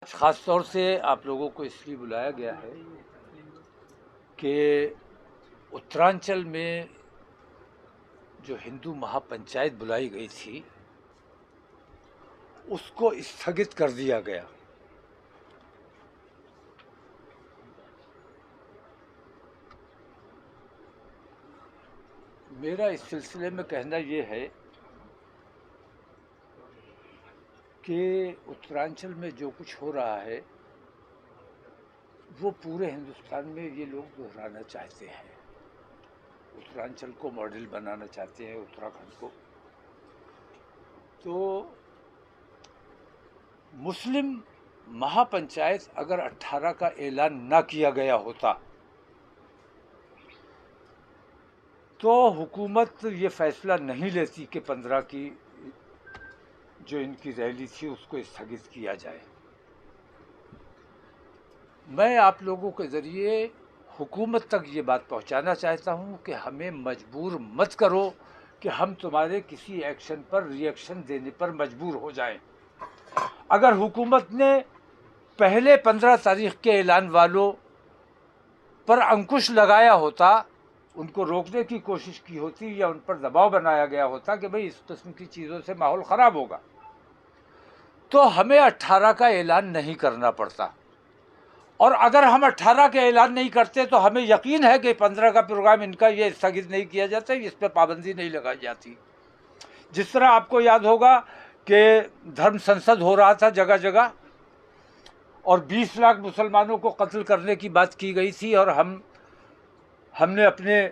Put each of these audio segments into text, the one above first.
ख़ास तौर से आप लोगों को इसलिए बुलाया गया है कि उत्तरांचल में जो हिंदू महापंचायत बुलाई गई थी उसको स्थगित कर दिया गया। मेरा इस सिलसिले में कहना ये है कि उत्तरांचल में जो कुछ हो रहा है वो पूरे हिंदुस्तान में ये लोग दोहराना चाहते हैं। उत्तरांचल को मॉडल बनाना चाहते हैं, उत्तराखंड को। तो मुस्लिम महापंचायत अगर 18 का ऐलान ना किया गया होता तो हुकूमत ये फैसला नहीं लेती कि 15 की जो इनकी रैली थी उसको स्थगित किया जाए। मैं आप लोगों के ज़रिए हुकूमत तक ये बात पहुंचाना चाहता हूं कि हमें मजबूर मत करो कि हम तुम्हारे किसी एक्शन पर रिएक्शन देने पर मजबूर हो जाएं। अगर हुकूमत ने पहले 15 तारीख के ऐलान वालों पर अंकुश लगाया होता, उनको रोकने की कोशिश की होती या उन पर दबाव बनाया गया होता कि भाई इस किस्म की चीज़ों से माहौल ख़राब होगा, तो हमें 18 का ऐलान नहीं करना पड़ता। और अगर हम 18 का ऐलान नहीं करते तो हमें यकीन है कि 15 का प्रोग्राम इनका ये स्थगित नहीं किया जाता, इस पर पाबंदी नहीं लगाई जाती। जिस तरह आपको याद होगा कि धर्म संसद हो रहा था जगह जगह और 20 लाख मुसलमानों को कत्ल करने की बात की गई थी और हमने अपने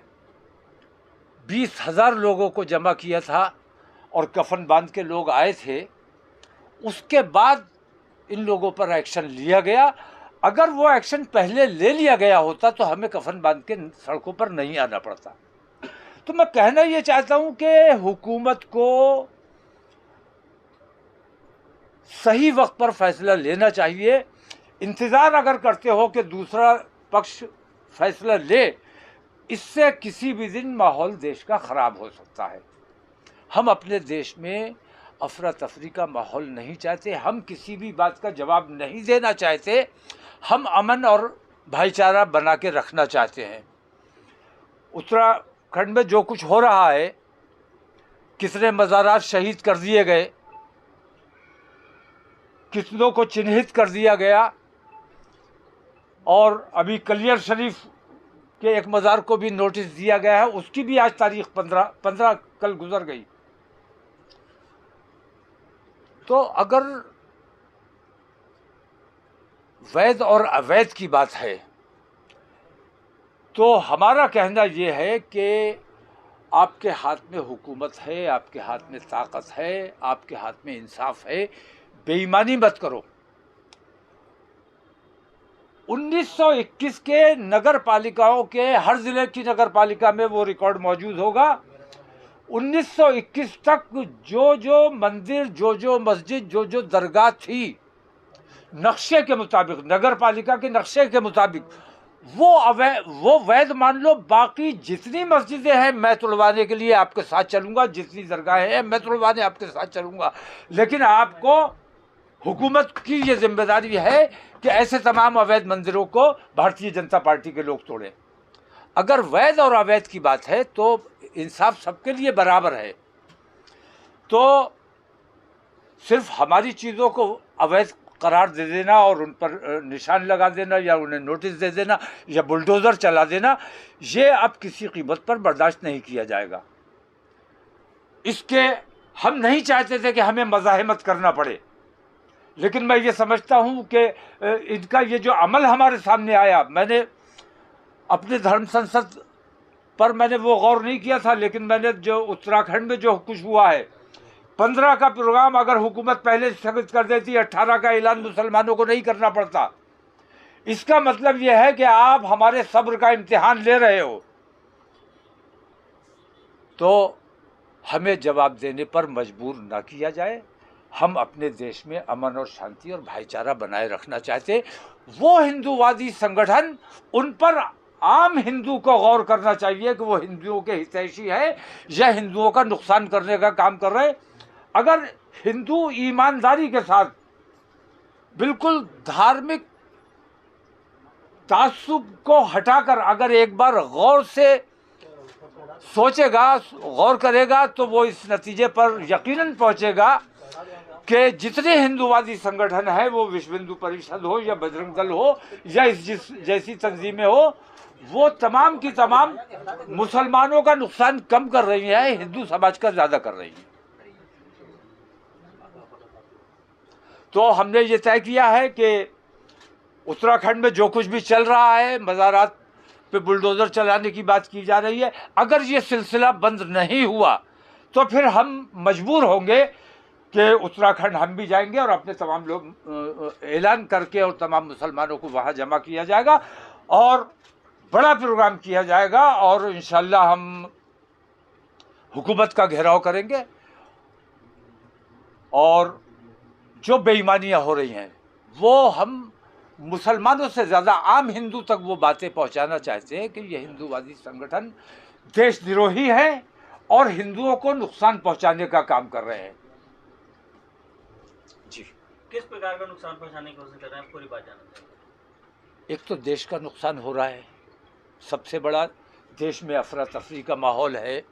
20,000 लोगों को जमा किया था और कफन बांध के लोग आए थे। उसके बाद इन लोगों पर एक्शन लिया गया। अगर वो एक्शन पहले ले लिया गया होता तो हमें कफन बांध के सड़कों पर नहीं आना पड़ता। तो मैं कहना ये चाहता हूं कि हुकूमत को सही वक्त पर फैसला लेना चाहिए। इंतज़ार अगर करते हो कि दूसरा पक्ष फैसला ले, इससे किसी भी दिन माहौल देश का ख़राब हो सकता है। हम अपने देश में अफरा तफरी का माहौल नहीं चाहते, हम किसी भी बात का जवाब नहीं देना चाहते, हम अमन और भाईचारा बना के रखना चाहते हैं। उत्तराखंड में जो कुछ हो रहा है, कितने मज़ारात शहीद कर दिए गए, कितनों को चिन्हित कर दिया गया, और अभी कलियर शरीफ के एक मज़ार को भी नोटिस दिया गया है, उसकी भी आज तारीख 15 कल गुजर गई। तो अगर वैध और अवैध की बात है तो हमारा कहना ये है कि आपके हाथ में हुकूमत है, आपके हाथ में ताकत है, आपके हाथ में इंसाफ है, बेईमानी मत करो। 1921 के नगर पालिकाओं के हर जिले की नगर पालिका में वो रिकॉर्ड मौजूद होगा। 1921 तक जो जो मंदिर, जो जो मस्जिद, जो जो दरगाह थी, नक्शे के मुताबिक, नगर पालिका के नक्शे के मुताबिक, वो वैध मान लो। बाकी जितनी मस्जिदें हैं मैं तुड़वाने के लिए आपके साथ चलूंगा, जितनी दरगाहें हैं मैं तुड़वाने आपके साथ चलूंगा। लेकिन आपको, हुकूमत की ये जिम्मेदारी है कि ऐसे तमाम अवैध मंदिरों को भारतीय जनता पार्टी के लोग तोड़ें। अगर वैध और अवैध की बात है तो इंसाफ सबके लिए बराबर है। तो सिर्फ हमारी चीज़ों को अवैध करार दे देना और उन पर निशान लगा देना या उन्हें नोटिस दे देना या बुलडोज़र चला देना, ये अब किसी कीमत पर बर्दाश्त नहीं किया जाएगा। इसके हम नहीं चाहते थे कि हमें मज़ाहमत करना पड़े, लेकिन मैं ये समझता हूँ कि इनका ये जो अमल हमारे सामने आया, मैंने अपने धर्म संसद पर मैंने वो गौर नहीं किया था, लेकिन मैंने जो उत्तराखंड में जो कुछ हुआ है, 15 का प्रोग्राम अगर हुकूमत पहले स्थगित कर देती, 18 का ऐलान मुसलमानों को नहीं करना पड़ता। इसका मतलब यह है कि आप हमारे सब्र का इम्तिहान ले रहे हो। तो हमें जवाब देने पर मजबूर ना किया जाए। हम अपने देश में अमन और शांति और भाईचारा बनाए रखना चाहते। वो हिंदूवादी संगठन, उन पर आम हिंदू को गौर करना चाहिए कि वो हिंदुओं के हितैषी है या हिंदुओं का नुकसान करने का काम कर रहे हैं। अगर हिंदू ईमानदारी के साथ बिल्कुल धार्मिक ताज्जुब को हटाकर अगर एक बार गौर से सोचेगा, गौर करेगा, तो वो इस नतीजे पर यकीनन पहुंचेगा कि जितने हिंदूवादी संगठन हैं, वो विश्व हिंदू परिषद हो या बजरंग दल हो या इस जैसी तंजीमें हो, वो तमाम की तमाम मुसलमानों का नुकसान कम कर रही है, हिंदू समाज का ज्यादा कर रही है। तो हमने ये तय किया है कि उत्तराखंड में जो कुछ भी चल रहा है, मज़ारात पे बुलडोजर चलाने की बात की जा रही है, अगर ये सिलसिला बंद नहीं हुआ तो फिर हम मजबूर होंगे कि उत्तराखंड हम भी जाएंगे और अपने तमाम लोग ऐलान करके और तमाम मुसलमानों को वहाँ जमा किया जाएगा और बड़ा प्रोग्राम किया जाएगा और इंशाल्लाह हम हुकूमत का घेराव करेंगे और जो बेईमानियाँ हो रही हैं वो हम मुसलमानों से ज़्यादा आम हिंदू तक वो बातें पहुंचाना चाहते हैं कि ये हिंदूवादी संगठन देशद्रोही है और हिंदुओं को नुकसान पहुंचाने का काम कर रहे हैं। जी, किस प्रकार का नुकसान पहुंचाने की कोशिश कर रहे हैं, पूरी बात जानना चाहिए। एक तो देश का नुकसान हो रहा है, सबसे बड़ा देश में अफरा तफरी का माहौल है,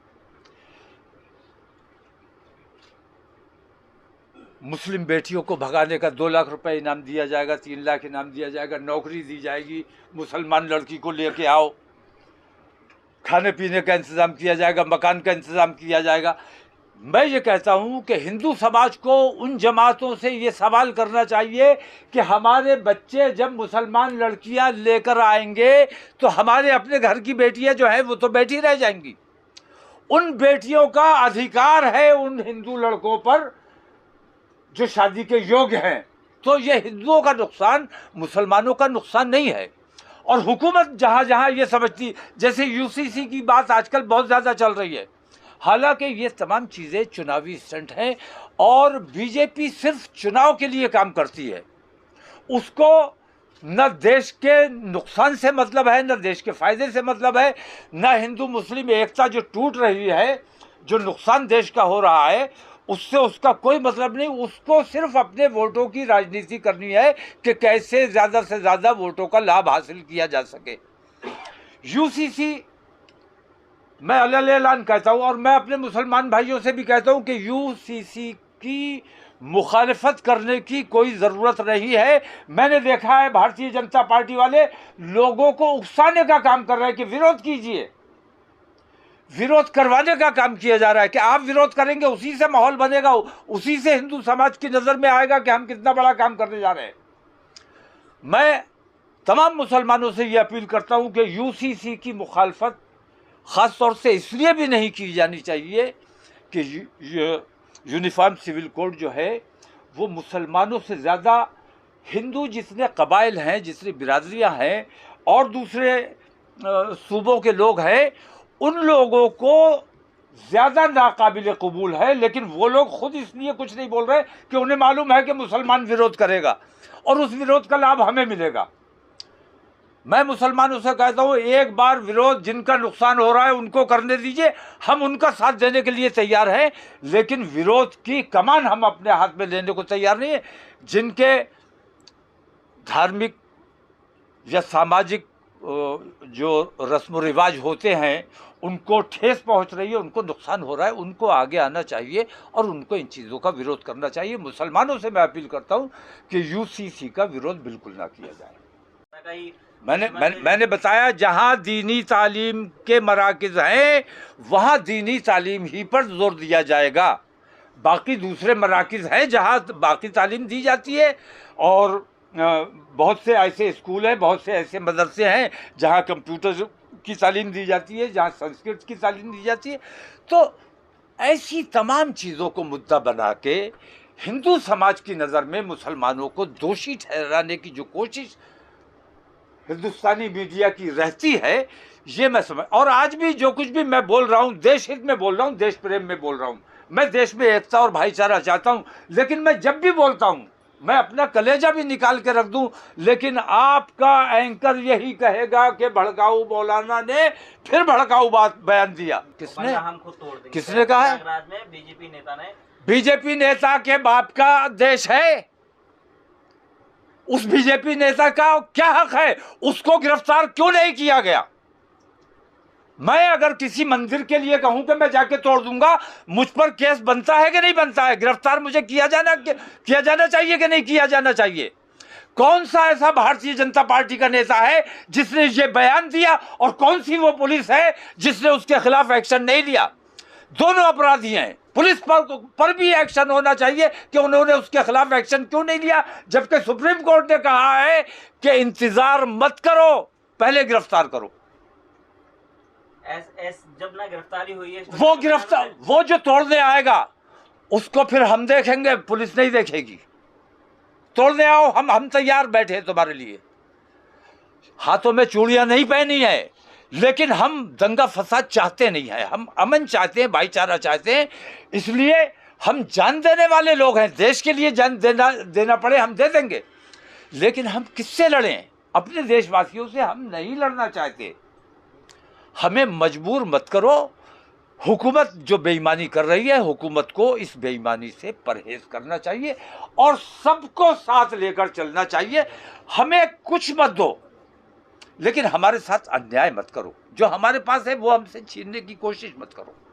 मुस्लिम बेटियों को भगाने का 2 लाख रुपए इनाम दिया जाएगा, 3 लाख इनाम दिया जाएगा, नौकरी दी जाएगी, मुसलमान लड़की को लेके आओ, खाने पीने का इंतज़ाम किया जाएगा, मकान का इंतज़ाम किया जाएगा। मैं ये कहता हूँ कि हिंदू समाज को उन जमातों से ये सवाल करना चाहिए कि हमारे बच्चे जब मुसलमान लड़कियाँ लेकर आएंगे तो हमारे अपने घर की बेटियाँ जो हैं वो तो बैठी रह जाएंगी। उन बेटियों का अधिकार है उन हिंदू लड़कों पर जो शादी के योग्य हैं। तो ये हिंदुओं का नुकसान मुसलमानों का नुकसान नहीं है। और हुकूमत जहाँ जहाँ ये समझती, जैसे यूसीसी की बात आजकल बहुत ज़्यादा चल रही है, हालांकि ये तमाम चीज़ें चुनावी स्टंट हैं और बीजेपी सिर्फ चुनाव के लिए काम करती है। उसको न देश के नुकसान से मतलब है, न देश के फ़ायदे से मतलब है, न हिंदू मुस्लिम एकता जो टूट रही है, जो नुकसान देश का हो रहा है, उससे उसका कोई मतलब नहीं। उसको सिर्फ अपने वोटों की राजनीति करनी है कि कैसे ज़्यादा से ज़्यादा वोटों का लाभ हासिल किया जा सके। यूसीसी मैं अलग ऐलान कहता हूँ और मैं अपने मुसलमान भाइयों से भी कहता हूँ कि यूसीसी की मुखालिफत करने की कोई ज़रूरत नहीं है। मैंने देखा है भारतीय जनता पार्टी वाले लोगों को उकसाने का काम कर रहे हैं कि विरोध कीजिए, विरोध करवाने का काम किया जा रहा है कि आप विरोध करेंगे उसी से माहौल बनेगा, उसी से हिंदू समाज की नज़र में आएगा कि हम कितना बड़ा काम करने जा रहे हैं। मैं तमाम मुसलमानों से ये अपील करता हूँ कि यूसीसी की मुखालफत ख़ास तौर से इसलिए भी नहीं की जानी चाहिए कि यूनिफॉर्म सिविल कोड जो है वो मुसलमानों से ज़्यादा हिंदू जितने कबाइल हैं, जितनी बिरादरियाँ हैं और दूसरे सूबों के लोग हैं, उन लोगों को ज़्यादा नाकाबिल कबूल है। लेकिन वो लोग खुद इसलिए कुछ नहीं बोल रहे कि उन्हें मालूम है कि मुसलमान विरोध करेगा और उस विरोध का लाभ हमें मिलेगा। मैं मुसलमानों से कहता हूँ, एक बार विरोध जिनका नुकसान हो रहा है उनको करने दीजिए, हम उनका साथ देने के लिए तैयार हैं, लेकिन विरोध की कमान हम अपने हाथ में लेने को तैयार नहीं है। जिनके धार्मिक या सामाजिक जो रस्म रिवाज होते हैं उनको ठेस पहुंच रही है, उनको नुकसान हो रहा है, उनको आगे आना चाहिए और उनको इन चीज़ों का विरोध करना चाहिए। मुसलमानों से मैं अपील करता हूं कि यूसीसी का विरोध बिल्कुल ना किया जाए। मैंने बताया जहां दीनी तालीम के मराकिज़ हैं वहां दीनी तालीम ही पर जोर दिया जाएगा। बाकी दूसरे मराकिज़ हैं जहां बाकी तालीम दी जाती है और बहुत से ऐसे स्कूल हैं, बहुत से ऐसे मदरसे हैं जहाँ कंप्यूटर की तालीम दी जाती है, जहाँ संस्कृत की तालीम दी जाती है। तो ऐसी तमाम चीज़ों को मुद्दा बना के हिंदू समाज की नज़र में मुसलमानों को दोषी ठहराने की जो कोशिश हिंदुस्तानी मीडिया की रहती है, ये मैं समझ। और आज भी जो कुछ भी मैं बोल रहा हूँ देश हित में बोल रहा हूँ, देश प्रेम में बोल रहा हूँ। मैं देश में एकता और भाईचारा चाहता हूँ, लेकिन मैं जब भी बोलता हूँ मैं अपना कलेजा भी निकाल के रख दूं, लेकिन आपका एंकर यही कहेगा कि भड़काऊ मौलाना ने फिर भड़काऊ बात बयान दिया। किसने किसने कहा है? बीजेपी नेता के बाप का देश है। उस बीजेपी नेता का क्या हक है? उसको गिरफ्तार क्यों नहीं किया गया? मैं अगर किसी मंदिर के लिए कहूं कि मैं जाके तोड़ दूंगा, मुझ पर केस बनता है कि नहीं बनता है? गिरफ्तार मुझे किया जाना चाहिए कि नहीं किया जाना चाहिए? कौन सा ऐसा भारतीय जनता पार्टी का नेता है जिसने ये बयान दिया, और कौन सी वो पुलिस है जिसने उसके खिलाफ एक्शन नहीं लिया? दोनों अपराधी हैं। पुलिस पर भी एक्शन होना चाहिए कि उन्होंने उसके खिलाफ एक्शन क्यों नहीं लिया, जबकि सुप्रीम कोर्ट ने कहा है कि इंतजार मत करो, पहले गिरफ्तार करो। जब ना गिरफ्तारी हुई है, वो जो तोड़ने आएगा उसको फिर हम देखेंगे, पुलिस नहीं देखेगी। तोड़ने आओ, हम तैयार बैठे तुम्हारे लिए। हाथों में चूड़ियां नहीं पहनी है, लेकिन हम दंगा फसाद चाहते नहीं है। हम अमन चाहते हैं, भाईचारा चाहते हैं। इसलिए हम जान देने वाले लोग हैं। देश के लिए जान देना पड़े हम दे देंगे, लेकिन हम किससे लड़ें? अपने देशवासियों से हम नहीं लड़ना चाहते। हमें मजबूर मत करो। हुकूमत जो बेईमानी कर रही है, हुकूमत को इस बेईमानी से परहेज करना चाहिए और सबको साथ लेकर चलना चाहिए। हमें कुछ मत दो, लेकिन हमारे साथ अन्याय मत करो। जो हमारे पास है वो हमसे छीनने की कोशिश मत करो।